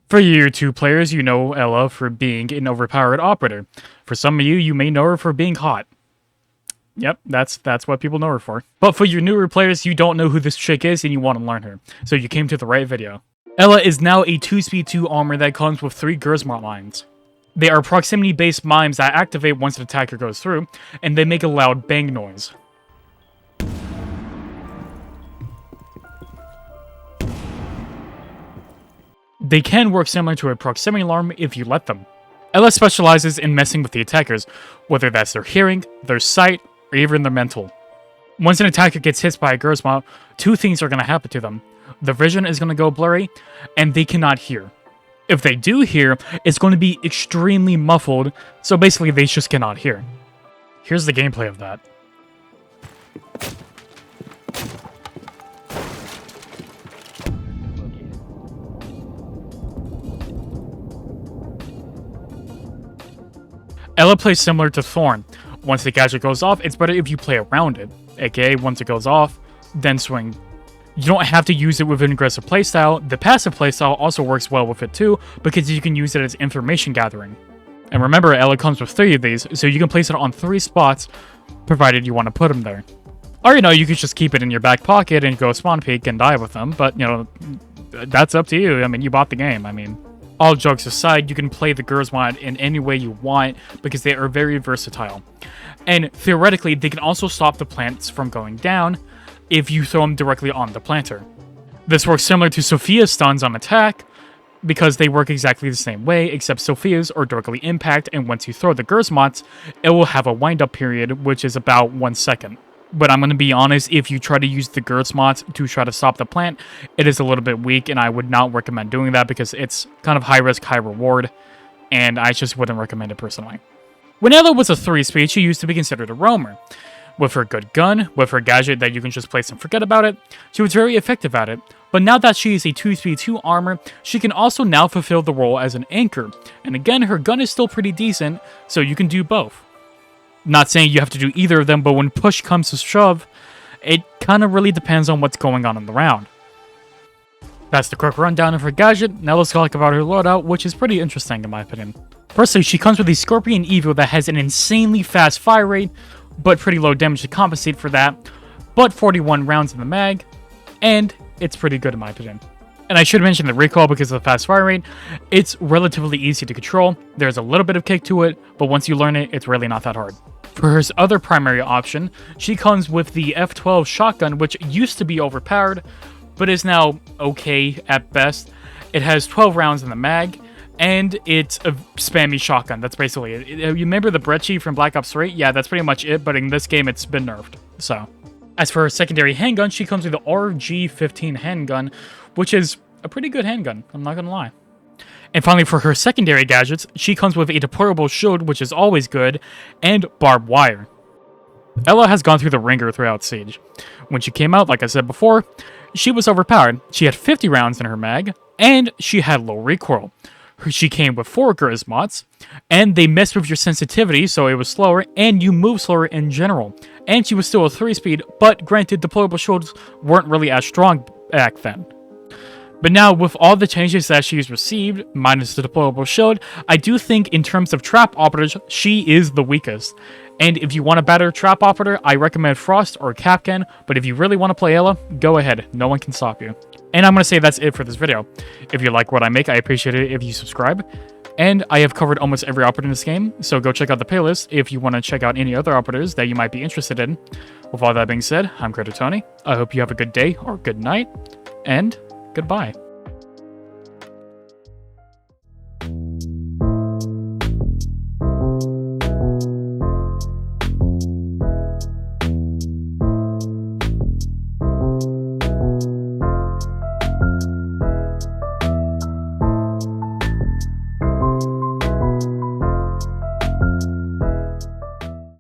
For you two players, you know Ela for being an overpowered operator. For some of you, you may know her for being hot. Yep, that's what people know her for. But for your newer players, you don't know who this chick is and you want to learn her. So you came to the right video. Ela is now a 2-speed 2 armor that comes with 3 Gersmart lines. They are proximity-based mimes that activate once an attacker goes through, and they make a loud bang noise. They can work similar to a proximity alarm if you let them. Ela specializes in messing with the attackers, whether that's their hearing, their sight, or even their mental. Once an attacker gets hit by a Gersmart, 2 things are going to happen to them. Their vision is going to go blurry, and they cannot hear. If they do hear, it's going to be extremely muffled, so basically they just cannot hear. Here's the gameplay of that. Ela plays similar to Thorn. Once the gadget goes off, it's better if you play around it, aka once it goes off, then swing. You don't have to use it with an aggressive playstyle. The passive playstyle also works well with it too, because you can use it as information gathering. And remember, Ela comes with 3 of these, so you can place it on 3 spots, provided you want to put them there. Or, you could just keep it in your back pocket and go spawn peek and die with them, but, that's up to you. You bought the game, All jokes aside, you can play the Gersmart in any way you want because they are very versatile. And theoretically, they can also stop the plants from going down if you throw them directly on the planter. This works similar to Sophia's stuns on attack because they work exactly the same way, except Sophia's are directly impact, and once you throw the Gersmarts, it will have a wind-up period, which is about 1 second. But I'm going to be honest, if you try to use the Gersmarts to try to stop the plant, it is a little bit weak, and I would not recommend doing that because it's kind of high risk, high reward, and I just wouldn't recommend it personally. When Ela was a 3-speed, she used to be considered a roamer. With her good gun, with her gadget that you can just place and forget about it, she was very effective at it. But now that she is a 2-speed 2 armor, she can also now fulfill the role as an anchor. And again, her gun is still pretty decent, so you can do both. Not saying you have to do either of them, but when push comes to shove, it kind of really depends on what's going on in the round. That's the quick rundown of her gadget. Now let's talk about her loadout, which is pretty interesting in my opinion. Firstly, she comes with a Scorpion Evo that has an insanely fast fire rate, but pretty low damage to compensate for that, but 41 rounds in the mag, and it's pretty good in my opinion. And I should mention the recoil because of the fast fire rate. It's relatively easy to control. There's a little bit of kick to it, but once you learn it, it's really not that hard. For her other primary option, she comes with the F12 shotgun, which used to be overpowered, but is now okay at best. It has 12 rounds in the mag, and it's a spammy shotgun. That's basically it. You remember the Brecci from Black Ops 3? Yeah, that's pretty much it, but in this game, it's been nerfed. So, as for her secondary handgun, she comes with the RG-15 handgun, which is a pretty good handgun, I'm not gonna lie. And finally, for her secondary gadgets, she comes with a deployable shield, which is always good, and barbed wire. Ela has gone through the ringer throughout Siege. When she came out, like I said before, she was overpowered. She had 50 rounds in her mag, and she had low recoil. She came with 4 Gersmarts, and they messed with your sensitivity, so it was slower, and you move slower in general. And she was still a 3-speed, but granted, deployable shields weren't really as strong back then. But now, with all the changes that she's received, minus the deployable shield, I do think in terms of trap operators, she is the weakest. And if you want a better trap operator, I recommend Frost or Kapkan, but if you really want to play Ela, go ahead, no one can stop you. And I'm going to say that's it for this video. If you like what I make, I appreciate it if you subscribe. And I have covered almost every operator in this game, so go check out the playlist if you want to check out any other operators that you might be interested in. With all that being said, I'm Creator Tony. I hope you have a good day or good night, and goodbye.